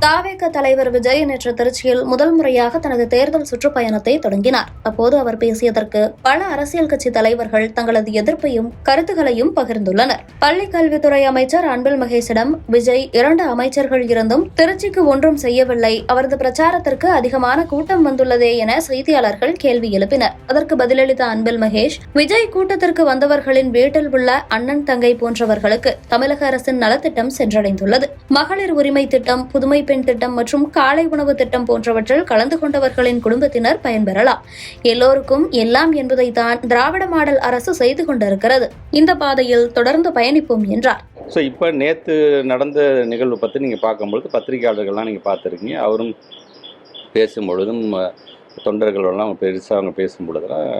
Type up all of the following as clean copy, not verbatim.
தாவேக தலைவர் விஜய் நேற்று திருச்சியில் முதல் முறையாக தனது தேர்தல் சுற்றுப்பயணத்தை தொடங்கினார். அப்போது அவர் பேசியதற்கு பல அரசியல் கட்சி தலைவர்கள் தங்களது எதிர்ப்பையும் கருத்துகளையும் பகிர்ந்துள்ளனர். பள்ளிக் கல்வித்துறை அமைச்சர் அன்பில் மகேஷிடம் விஜய் 2 அமைச்சர்கள் இருந்தும் திருச்சிக்கு ஒன்றும் செய்யவில்லை, அவரது பிரச்சாரத்திற்கு அதிகமான கூட்டம் வந்துள்ளதே என செய்தியாளர்கள் கேள்வி எழுப்பினர். அதற்கு பதிலளித்த அன்பில் மகேஷ், விஜய் கூட்டத்திற்கு வந்தவர்களின் வீட்டில் உள்ள அண்ணன் தங்கை போன்றவர்களுக்கு தமிழக அரசின் நலத்திட்டம் சென்றடைந்துள்ளது. மகளிர் உரிமை திட்டம், புதுமை பெண் திட்டம் மற்றும் காலை உணவு திட்டம் போன்றவற்றில் கலந்து கொண்டவர்களின் குடும்பத்தினர் பயன்பெறலாம். எல்லோருக்கும் எல்லாம் என்பதைத்தான் திராவிட மாடல் அரசு செய்து கொண்டிருக்கிறது. இந்த பாதையில் தொடர்ந்து பயணிப்போம் என்றார். இப்போ நேற்று நடந்த நிகழ்வு பற்றி நீங்கள் பார்க்கும்பொழுது பத்திரிகையாளர்கள்லாம் நீங்கள் பார்த்துருக்கீங்க. அவரும் பேசும்பொழுதும் தொண்டர்களெல்லாம் பெருசாக அவங்க பேசும்பொழுதுலாம்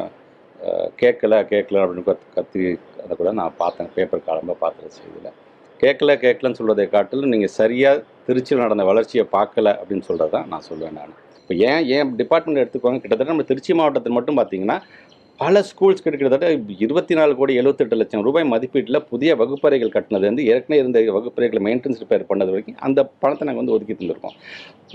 கேட்கல அப்படின்னு கத்தி அதை கூட நான் பார்த்தேன். பேப்பர் காலமாக பார்த்துற செய்தியில் கேட்கலன்னு சொல்வதை காட்டிலும் நீங்கள் சரியாக திருச்சியில் நடந்த வளர்ச்சியை பார்க்கல அப்படின்னு சொல்கிறது தான் நான் சொல்லுவேன். நான் இப்போ ஏன் டிபார்ட்மெண்ட் எடுத்துக்கோங்க, கிட்டத்தட்ட நம்ம திருச்சி மாவட்டத்தில் மட்டும் பார்த்தீங்கன்னா பல ஸ்கூல்ஸ் கிட்டத்தட்ட 24,78,00,000 ரூபாய் மதிப்பீட்டில் புதிய வகுப்பறைகள் கட்டினது வந்து ஏற்கனவே இருந்த வகுப்பறைகளை மெயின்டெனன்ஸ் ரிப்பேர் பண்ணது வரைக்கும் அந்த பணத்தை நாங்கள் வந்து ஒதுக்கி தந்திருக்கோம்.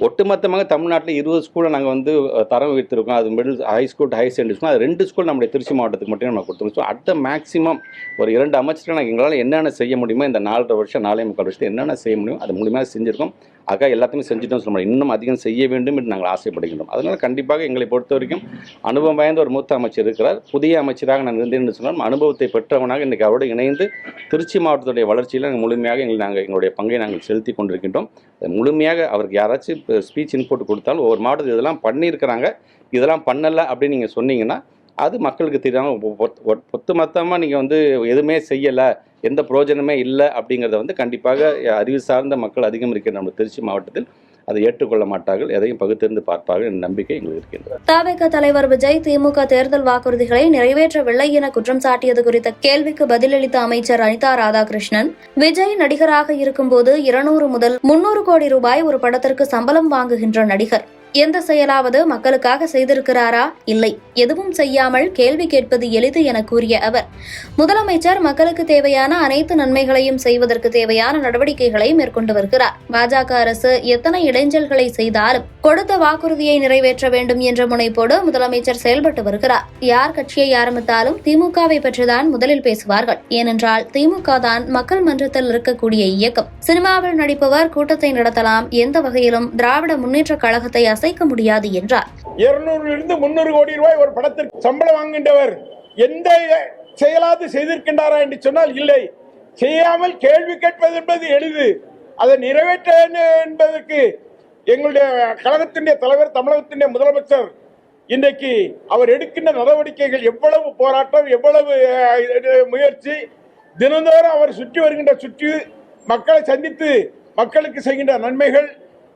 ஒட்டுமொத்தமாக தமிழ்நாட்டில் 20 ஸ்கூலை நாங்கள் வந்து தரம் வைத்திருக்கோம். அது middle high school, high secondary school, அது 2 ஸ்கூல் நம்முடைய திருச்சி மாவட்டத்துக்கு மட்டும் நம்ம கொடுத்துருக்கோம். ஸோ அட் மேக்ஸிமம் ஒரு 2 அமைச்சர்கள் நாங்கள் எங்களால் என்னென்ன செய்ய முடியுமோ இந்த 4.5 வருஷம் 4.25 வருஷத்தை என்னென்ன செய்ய முடியும் அது மூலியமாக செஞ்சுருக்கோம். அதுக்காக எல்லாத்தையுமே செஞ்சுட்டோம் சொல்ல முடியும். இன்னும் அதிகம் செய்ய வேண்டும் என்று நாங்கள் ஆசைப்படுகின்றோம். அதனால் கண்டிப்பாக எங்களை பொறுத்த வரைக்கும் அனுபவம் வாய்ந்த ஒரு மூத்த அமைச்சர் இருக்கிறார். புதிய அமைச்சராக நான் இருந்தேன் என்று சொன்னால் அனுபவத்தை பெற்றவனாக இன்றைக்கி அவரோடு இணைந்து திருச்சி மாவட்டத்துடைய வளர்ச்சியில் முழுமையாக எங்களுடைய பங்கை நாங்கள் செலுத்தி கொண்டிருக்கின்றோம். முழுமையாக அவருக்கு யாராச்சும் ஸ்பீச் இன்புட் கொடுத்தாலும் ஒவ்வொரு மாவட்டத்தில் இதெல்லாம் பண்ணியிருக்கிறாங்க, இதெல்லாம் பண்ணலை அப்படின்னு நீங்கள் சொன்னீங்கன்னா அது மக்களுக்கு தெரியாமல் ஒட்டுமொத்தமாக நீங்கள் வந்து எதுவுமே செய்யலை, எந்த பிரயோஜனமே இல்லை அப்படிங்கிறத வந்து கண்டிப்பாக அறிவு சார்ந்த மக்கள் அதிகம் இருக்கிற நம்ம திருச்சி மாவட்டத்தில் அதை ஏற்றுக்கொள்ள மாட்டார்கள், எதையும் பகுத்திருந்து பார்ப்பார்கள் என்ற நம்பிக்கை எங்களுக்கு இருக்கின்றது. தாவேக தலைவர் விஜய் திமுக தேர்தல் வாக்குறுதிகளை நிறைவேற்றவில்லை என குற்றம் சாட்டியது குறித்த கேள்விக்கு பதிலளித்த அமைச்சர் அனிதா ராதாகிருஷ்ணன், விஜய் நடிகராக இருக்கும்போது 200 முதல் 300 கோடி ரூபாய் ஒரு படத்திற்கு சம்பளம் வாங்குகின்ற நடிகர். எந்த செயலாவது மக்களுக்காக செய்திருக்கிறாரா? இல்லை. எதுவும் செய்யாமல் கேள்வி கேட்பது எளிது என கூறிய அவர், முதலமைச்சர் மக்களுக்கு தேவையான அனைத்து நன்மைகளையும் செய்வதற்கு தேவையான நடவடிக்கைகளை மேற்கொண்டு வருகிறார். பாஜக அரசு எத்தனை இடைஞ்சல்களை செய்தாலும் கொடுத்த வாக்குறுதியை நிறைவேற்ற வேண்டும் என்ற முனைப்போடு முதலமைச்சர் செயல்பட்டு வருகிறார். யார் கட்சியை ஆரம்பித்தாலும் திமுகவை பற்றிதான் முதலில் பேசுவார்கள். ஏனென்றால் திமுக தான் மக்கள் மன்றத்தில் இருக்கக்கூடிய இயக்கம். சினிமாவில் நடிப்பவர் கூட்டத்தை நடத்தலாம், எந்த வகையிலும் திராவிட முன்னேற்ற கழகத்தை அசைக்க முடியாது என்றார். 200 300 கோடி ரூபாய் ஒரு படத்திற்கு சம்பளம் வாங்குகின்றவர் எந்த செயலாவது செய்திருக்கின்றாரா என்று சொன்னால் இல்லை. செய்யாமல் கேள்வி கேட்பது என்பது எளிது, அதை நிறைவேற்ற என்பதற்கு எங்களுடைய கழகத்தினுடைய தலைவர், தமிழகத்தினுடைய முதலமைச்சர் இன்றைக்கு அவர் எடுக்கின்ற நடவடிக்கைகள் எவ்வளவு போராட்டம், எவ்வளவு முயற்சி, தினந்தோறும் அவர் சுற்றி மக்களை சந்தித்து மக்களுக்கு செய்கின்ற நன்மைகள்,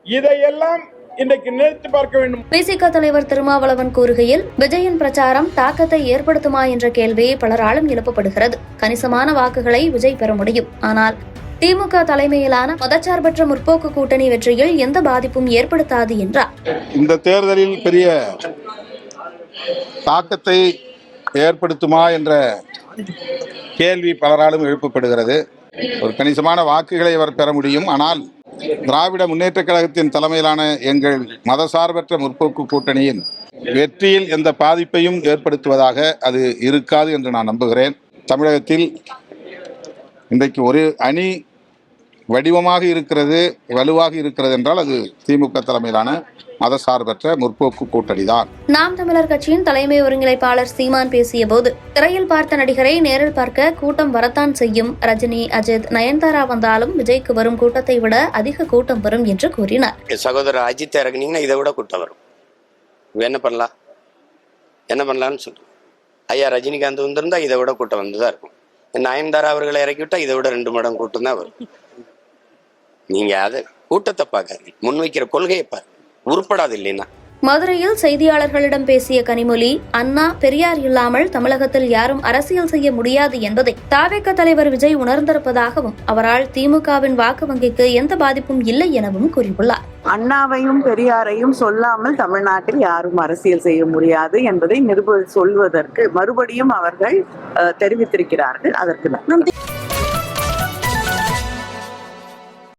இதையெல்லாம் இன்றைக்கு நினைத்து பார்க்க வேண்டும். விசிக தலைவர் திருமாவளவன் கூறுகையில், விஜயின் பிரச்சாரம் தாக்கத்தை ஏற்படுத்துமா என்ற கேள்வி பலராலும் எழுப்பப்படுகிறது. கணிசமான வாக்குகளை விஜய் பெற முடியும். ஆனால் திமுக தலைமையிலான மதச்சார்பற்ற முற்போக்கு கூட்டணி வெற்றியில் எந்த பாதிப்பும் ஏற்படுத்தாது என்றார். இந்த தேர்தலில் பெரிய தாக்கத்தை ஏற்படுத்துமா என்ற கேள்வி பலராலும் எழுப்பப்படுகிறது. ஒரு கணிசமான வாக்குகளை அவர் பெற முடியும். ஆனால் திராவிட முன்னேற்ற கழகத்தின் தலைமையிலான எங்கள் மதசார்பற்ற முற்போக்கு கூட்டணியின் வெற்றியில் எந்த பாதிப்பையும் ஏற்படுத்துவதாக அது இருக்காது என்று நான் நம்புகிறேன். தமிழகத்தில் இன்றைக்கு ஒரு அணி வடிவமாக இருக்கிறது, வலுவாக இருக்கிறது என்றால் அது திமுக தலைமையிலான மதசார்பற்ற முற்போக்கு கூட்டணி தான். நாம் தமிழர் கட்சியின் தலைமை ஒருங்கிணைப்பாளர் சீமான் பேசிய போது, திரையில் பார்த்த நடிகரை நேரில் பார்க்க கூட்டம் வரத்தான் செய்யும். ரஜினி, அஜித், நயன்தாரா வந்தாலும் விஜய்க்கு வரும் கூட்டத்தை விட அதிக கூட்டம் வரும் என்று கூறினார். சகோதரர் அஜித் இறங்குனீங்கன்னா இதை விட கூட்டம் வரும். என்ன பண்ணலாம்னு சொல்லுங்க. ஐயா ரஜினிகாந்த் வந்திருந்தா இதை விட கூட்டம் வந்துதான் இருக்கும். நயன்தாரா அவர்களை இறக்கிவிட்டா இதை விட 2 மடங்கு கூட்டம் தான் வரும். நீங்க அதை கூட்டத்தை பார்க்காதீங்க, முன்வைக்கிற கொள்கையை பாருங்க, உருப்படாது இல்லைன்னா. மதுரையில் செய்தியாளர்களிடம் பேசிய கனிமொழி, அண்ணா, பெரியார் இல்லாமல் தமிழகத்தில் யாரும் அரசியல் செய்ய முடியாது என்பதை தாவேக தலைவர் விஜய் உணர்ந்திருப்பதாகவும் அவரால் திமுகவின் வாக்கு வங்கிக்கு எந்த பாதிப்பும் இல்லை எனவும் கூறியுள்ளார். அண்ணாவையும் பெரியாரையும் சொல்லாமல் தமிழ்நாட்டில் யாரும் அரசியல் செய்ய முடியாது என்பதை சொல்வதற்கு மறுபடியும் அவர்கள் தெரிவித்திருக்கிறார்கள். அதற்கு நன்றி.